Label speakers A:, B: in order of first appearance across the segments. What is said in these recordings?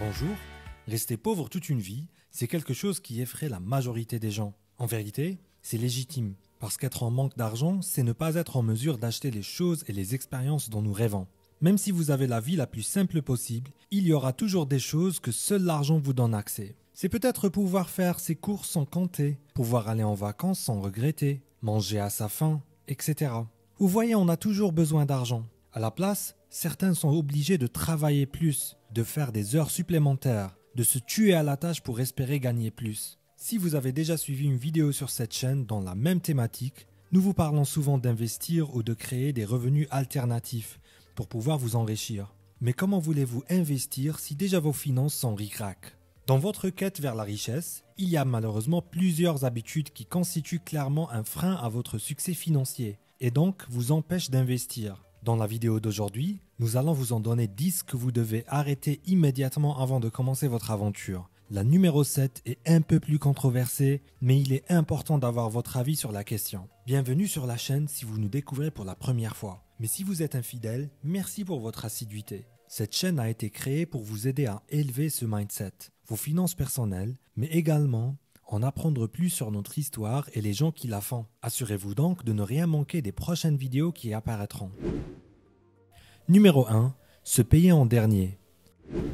A: Bonjour, rester pauvre toute une vie, c'est quelque chose qui effraie la majorité des gens. En vérité, c'est légitime, parce qu'être en manque d'argent, c'est ne pas être en mesure d'acheter les choses et les expériences dont nous rêvons. Même si vous avez la vie la plus simple possible, il y aura toujours des choses que seul l'argent vous donne accès. C'est peut-être pouvoir faire ses courses sans compter, pouvoir aller en vacances sans regretter, manger à sa faim, etc. Vous voyez, on a toujours besoin d'argent. À la place, certains sont obligés de travailler plus, de faire des heures supplémentaires, de se tuer à la tâche pour espérer gagner plus. Si vous avez déjà suivi une vidéo sur cette chaîne dans la même thématique, nous vous parlons souvent d'investir ou de créer des revenus alternatifs pour pouvoir vous enrichir. Mais comment voulez-vous investir si déjà vos finances sont ric-rac ? Dans votre quête vers la richesse, il y a malheureusement plusieurs habitudes qui constituent clairement un frein à votre succès financier et donc vous empêchent d'investir. Dans la vidéo d'aujourd'hui, nous allons vous en donner 10 que vous devez arrêter immédiatement avant de commencer votre aventure. La numéro 7 est un peu plus controversée, mais il est important d'avoir votre avis sur la question. Bienvenue sur la chaîne si vous nous découvrez pour la première fois. Mais si vous êtes un fidèle, merci pour votre assiduité. Cette chaîne a été créée pour vous aider à élever ce mindset, vos finances personnelles, mais également en apprendre plus sur notre histoire et les gens qui la font. Assurez-vous donc de ne rien manquer des prochaines vidéos qui apparaîtront. Numéro 1. Se payer en dernier.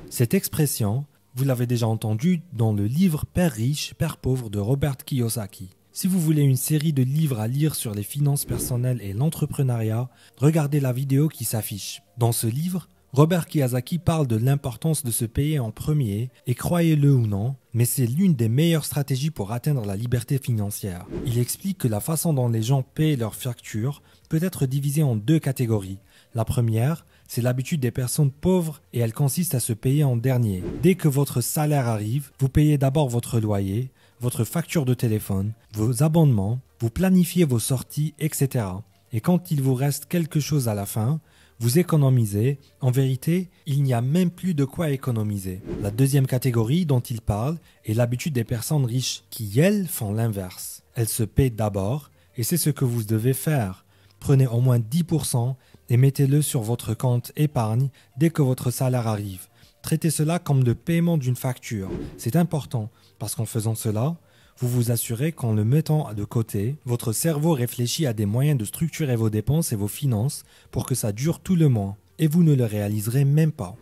A: Cette expression, vous l'avez déjà entendue dans le livre Père riche, Père pauvre de Robert Kiyosaki. Si vous voulez une série de livres à lire sur les finances personnelles et l'entrepreneuriat, regardez la vidéo qui s'affiche. Dans ce livre, Robert Kiyosaki parle de l'importance de se payer en premier, et croyez-le ou non, mais c'est l'une des meilleures stratégies pour atteindre la liberté financière. Il explique que la façon dont les gens paient leurs factures peut être divisée en deux catégories. La première, c'est l'habitude des personnes pauvres et elle consiste à se payer en dernier. Dès que votre salaire arrive, vous payez d'abord votre loyer, votre facture de téléphone, vos abonnements, vous planifiez vos sorties, etc. Et quand il vous reste quelque chose à la fin, vous économisez. En vérité, il n'y a même plus de quoi économiser. La deuxième catégorie dont il parle est l'habitude des personnes riches qui, elles, font l'inverse. Elles se paient d'abord et c'est ce que vous devez faire. Prenez au moins 10% et mettez-le sur votre compte épargne dès que votre salaire arrive. Traitez cela comme le paiement d'une facture. C'est important parce qu'en faisant cela, vous vous assurez qu'en le mettant de côté, votre cerveau réfléchit à des moyens de structurer vos dépenses et vos finances pour que ça dure tout le mois. Et vous ne le réaliserez même pas.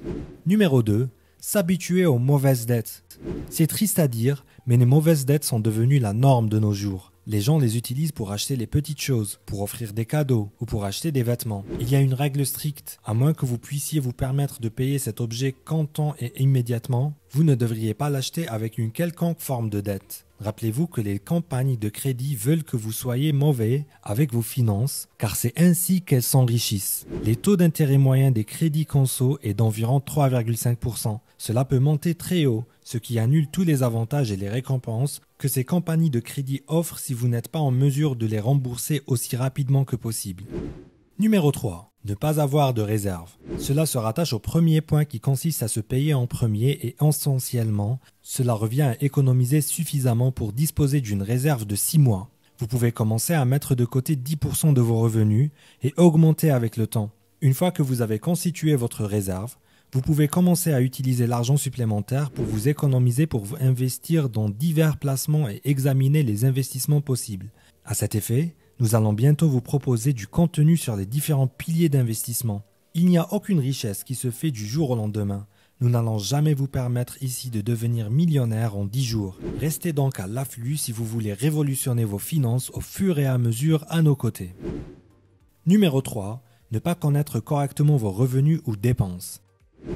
A: Numéro 2. S'habituer aux mauvaises dettes. C'est triste à dire, mais les mauvaises dettes sont devenues la norme de nos jours. Les gens les utilisent pour acheter les petites choses, pour offrir des cadeaux ou pour acheter des vêtements. Il y a une règle stricte. À moins que vous puissiez vous permettre de payer cet objet comptant et immédiatement, vous ne devriez pas l'acheter avec une quelconque forme de dette. Rappelez-vous que les compagnies de crédit veulent que vous soyez mauvais avec vos finances, car c'est ainsi qu'elles s'enrichissent. Les taux d'intérêt moyens des crédits conso est d'environ 3,5%. Cela peut monter très haut, ce qui annule tous les avantages et les récompenses que ces compagnies de crédit offrent si vous n'êtes pas en mesure de les rembourser aussi rapidement que possible. Numéro 3. Ne pas avoir de réserve. Cela se rattache au premier point qui consiste à se payer en premier et essentiellement, cela revient à économiser suffisamment pour disposer d'une réserve de 6 mois. Vous pouvez commencer à mettre de côté 10% de vos revenus et augmenter avec le temps. Une fois que vous avez constitué votre réserve, vous pouvez commencer à utiliser l'argent supplémentaire pour vous économiser pour vous investir dans divers placements et examiner les investissements possibles. À cet effet, nous allons bientôt vous proposer du contenu sur les différents piliers d'investissement. Il n'y a aucune richesse qui se fait du jour au lendemain. Nous n'allons jamais vous permettre ici de devenir millionnaire en 10 jours. Restez donc à l'afflux si vous voulez révolutionner vos finances au fur et à mesure à nos côtés. Numéro 3. Ne pas connaître correctement vos revenus ou dépenses.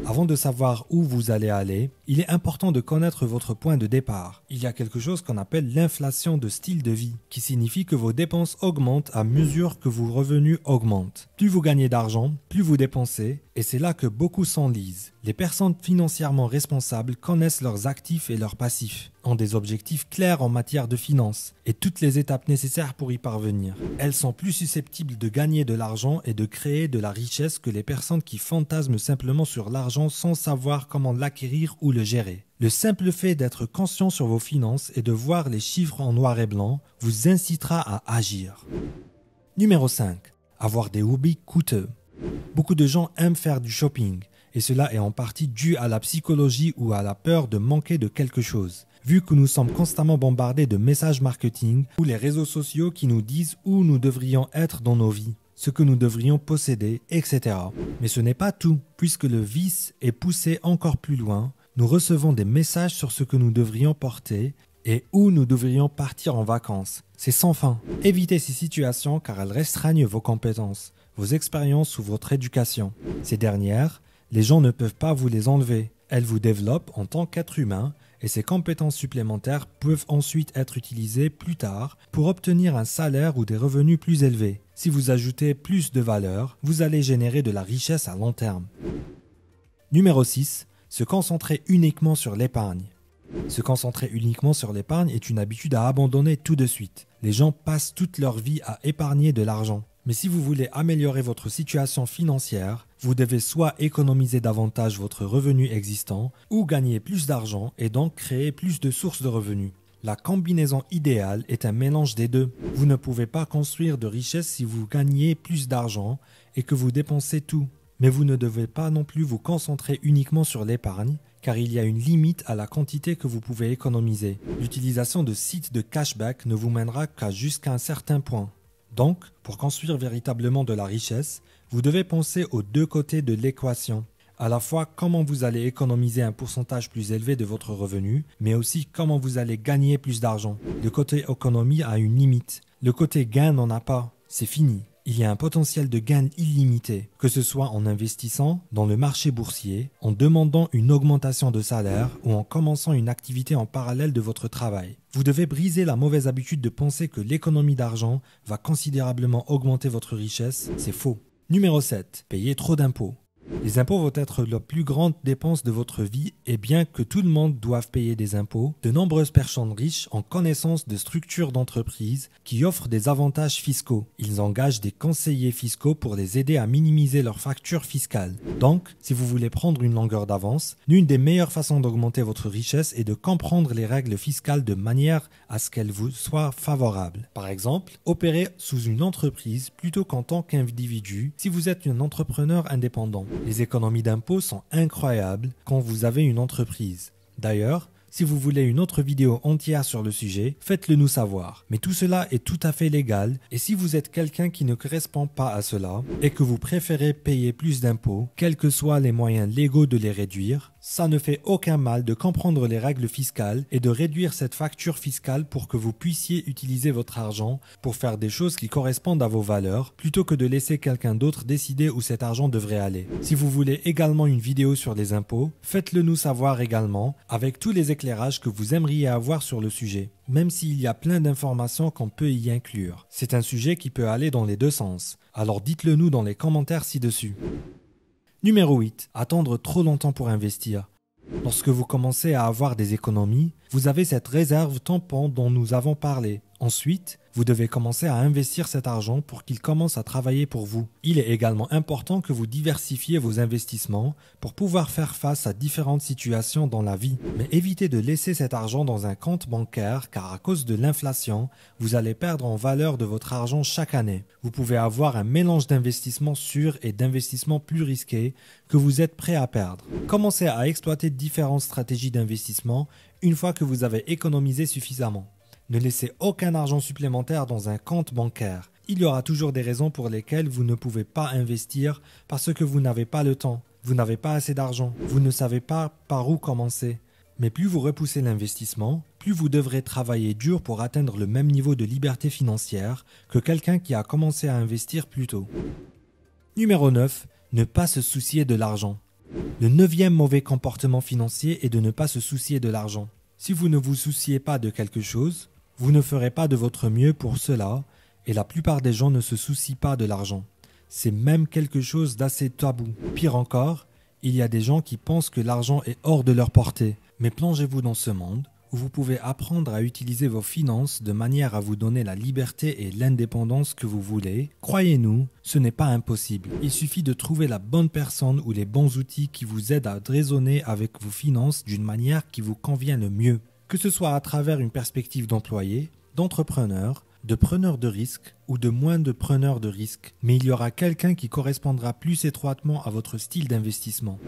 A: Avant de savoir où vous allez aller, il est important de connaître votre point de départ. Il y a quelque chose qu'on appelle l'inflation de style de vie, qui signifie que vos dépenses augmentent à mesure que vos revenus augmentent. Plus vous gagnez d'argent, plus vous dépensez, et c'est là que beaucoup s'enlisent. Les personnes financièrement responsables connaissent leurs actifs et leurs passifs, ont des objectifs clairs en matière de finances et toutes les étapes nécessaires pour y parvenir. Elles sont plus susceptibles de gagner de l'argent et de créer de la richesse que les personnes qui fantasment simplement sur l'argent sans savoir comment l'acquérir ou le gérer. Le simple fait d'être conscient sur vos finances et de voir les chiffres en noir et blanc vous incitera à agir. Numéro 5. Avoir des hobbies coûteux. Beaucoup de gens aiment faire du shopping et cela est en partie dû à la psychologie ou à la peur de manquer de quelque chose. Vu que nous sommes constamment bombardés de messages marketing ou les réseaux sociaux qui nous disent où nous devrions être dans nos vies, ce que nous devrions posséder, etc. Mais ce n'est pas tout, puisque le vice est poussé encore plus loin. Nous recevons des messages sur ce que nous devrions porter et où nous devrions partir en vacances. C'est sans fin. Évitez ces situations car elles restreignent vos compétences, vos expériences ou votre éducation. Ces dernières, les gens ne peuvent pas vous les enlever. Elles vous développent en tant qu'être humain et ces compétences supplémentaires peuvent ensuite être utilisées plus tard pour obtenir un salaire ou des revenus plus élevés. Si vous ajoutez plus de valeur, vous allez générer de la richesse à long terme. Numéro 6. Se concentrer uniquement sur l'épargne. Se concentrer uniquement sur l'épargne est une habitude à abandonner tout de suite. Les gens passent toute leur vie à épargner de l'argent. Mais si vous voulez améliorer votre situation financière, vous devez soit économiser davantage votre revenu existant ou gagner plus d'argent et donc créer plus de sources de revenus. La combinaison idéale est un mélange des deux. Vous ne pouvez pas construire de richesse si vous gagnez plus d'argent et que vous dépensez tout. Mais vous ne devez pas non plus vous concentrer uniquement sur l'épargne, car il y a une limite à la quantité que vous pouvez économiser. L'utilisation de sites de cashback ne vous mènera qu'à jusqu'à un certain point. Donc, pour construire véritablement de la richesse, vous devez penser aux deux côtés de l'équation. À la fois comment vous allez économiser un pourcentage plus élevé de votre revenu, mais aussi comment vous allez gagner plus d'argent. Le côté économie a une limite. Le côté gain n'en a pas. C'est fini. Il y a un potentiel de gain illimité, que ce soit en investissant dans le marché boursier, en demandant une augmentation de salaire ou en commençant une activité en parallèle de votre travail. Vous devez briser la mauvaise habitude de penser que l'économie d'argent va considérablement augmenter votre richesse, c'est faux. Numéro 7. Payer trop d'impôts. Les impôts vont être la plus grande dépense de votre vie et bien que tout le monde doive payer des impôts, de nombreuses personnes riches ont connaissance de structures d'entreprises qui offrent des avantages fiscaux. Ils engagent des conseillers fiscaux pour les aider à minimiser leurs factures fiscales. Donc, si vous voulez prendre une longueur d'avance, l'une des meilleures façons d'augmenter votre richesse est de comprendre les règles fiscales de manière à ce qu'elles vous soient favorables. Par exemple, opérer sous une entreprise plutôt qu'en tant qu'individu si vous êtes un entrepreneur indépendant. Les économies d'impôts sont incroyables quand vous avez une entreprise. D'ailleurs, si vous voulez une autre vidéo entière sur le sujet, faites-le nous savoir. Mais tout cela est tout à fait légal et si vous êtes quelqu'un qui ne correspond pas à cela et que vous préférez payer plus d'impôts, quels que soient les moyens légaux de les réduire, ça ne fait aucun mal de comprendre les règles fiscales et de réduire cette facture fiscale pour que vous puissiez utiliser votre argent pour faire des choses qui correspondent à vos valeurs plutôt que de laisser quelqu'un d'autre décider où cet argent devrait aller. Si vous voulez également une vidéo sur les impôts, faites-le nous savoir également avec tous les éclairages que vous aimeriez avoir sur le sujet, même s'il y a plein d'informations qu'on peut y inclure. C'est un sujet qui peut aller dans les deux sens, alors dites-le nous dans les commentaires ci-dessus. Numéro 8. Attendre trop longtemps pour investir. Lorsque vous commencez à avoir des économies, vous avez cette réserve tampon dont nous avons parlé. Ensuite, vous devez commencer à investir cet argent pour qu'il commence à travailler pour vous. Il est également important que vous diversifiez vos investissements pour pouvoir faire face à différentes situations dans la vie. Mais évitez de laisser cet argent dans un compte bancaire car à cause de l'inflation, vous allez perdre en valeur de votre argent chaque année. Vous pouvez avoir un mélange d'investissements sûrs et d'investissements plus risqués que vous êtes prêt à perdre. Commencez à exploiter différentes stratégies d'investissement une fois que vous avez économisé suffisamment. Ne laissez aucun argent supplémentaire dans un compte bancaire. Il y aura toujours des raisons pour lesquelles vous ne pouvez pas investir parce que vous n'avez pas le temps, vous n'avez pas assez d'argent, vous ne savez pas par où commencer. Mais plus vous repoussez l'investissement, plus vous devrez travailler dur pour atteindre le même niveau de liberté financière que quelqu'un qui a commencé à investir plus tôt. Numéro 9. Ne pas se soucier de l'argent. Le 9e mauvais comportement financier est de ne pas se soucier de l'argent. Si vous ne vous souciez pas de quelque chose, vous ne ferez pas de votre mieux pour cela et la plupart des gens ne se soucient pas de l'argent. C'est même quelque chose d'assez tabou. Pire encore, il y a des gens qui pensent que l'argent est hors de leur portée. Mais plongez-vous dans ce monde où vous pouvez apprendre à utiliser vos finances de manière à vous donner la liberté et l'indépendance que vous voulez. Croyez-nous, ce n'est pas impossible. Il suffit de trouver la bonne personne ou les bons outils qui vous aident à raisonner avec vos finances d'une manière qui vous convient le mieux. Que ce soit à travers une perspective d'employé, d'entrepreneur, de preneurs de risques ou de moins de preneurs de risques, mais il y aura quelqu'un qui correspondra plus étroitement à votre style d'investissement.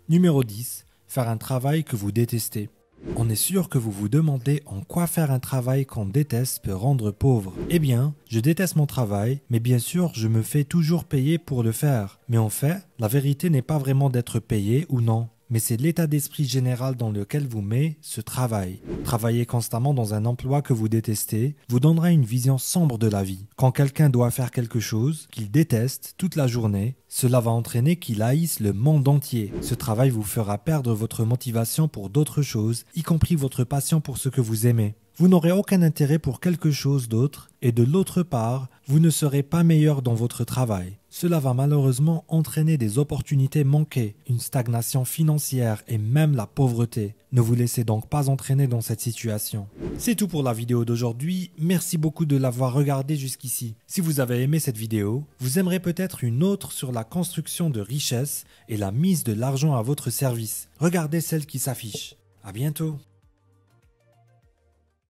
A: Numéro 10. Faire un travail que vous détestez. On est sûr que vous vous demandez en quoi faire un travail qu'on déteste peut rendre pauvre. Eh bien, je déteste mon travail, mais bien sûr, je me fais toujours payer pour le faire. Mais en fait, la vérité n'est pas vraiment d'être payé ou non, mais c'est l'état d'esprit général dans lequel vous met ce travail. Travailler constamment dans un emploi que vous détestez vous donnera une vision sombre de la vie. Quand quelqu'un doit faire quelque chose qu'il déteste toute la journée, cela va entraîner qu'il haïsse le monde entier. Ce travail vous fera perdre votre motivation pour d'autres choses, y compris votre passion pour ce que vous aimez. Vous n'aurez aucun intérêt pour quelque chose d'autre et de l'autre part, vous ne serez pas meilleur dans votre travail. Cela va malheureusement entraîner des opportunités manquées, une stagnation financière et même la pauvreté. Ne vous laissez donc pas entraîner dans cette situation. C'est tout pour la vidéo d'aujourd'hui. Merci beaucoup de l'avoir regardé jusqu'ici. Si vous avez aimé cette vidéo, vous aimerez peut-être une autre sur la construction de richesses et la mise de l'argent à votre service. Regardez celle qui s'affiche. À bientôt.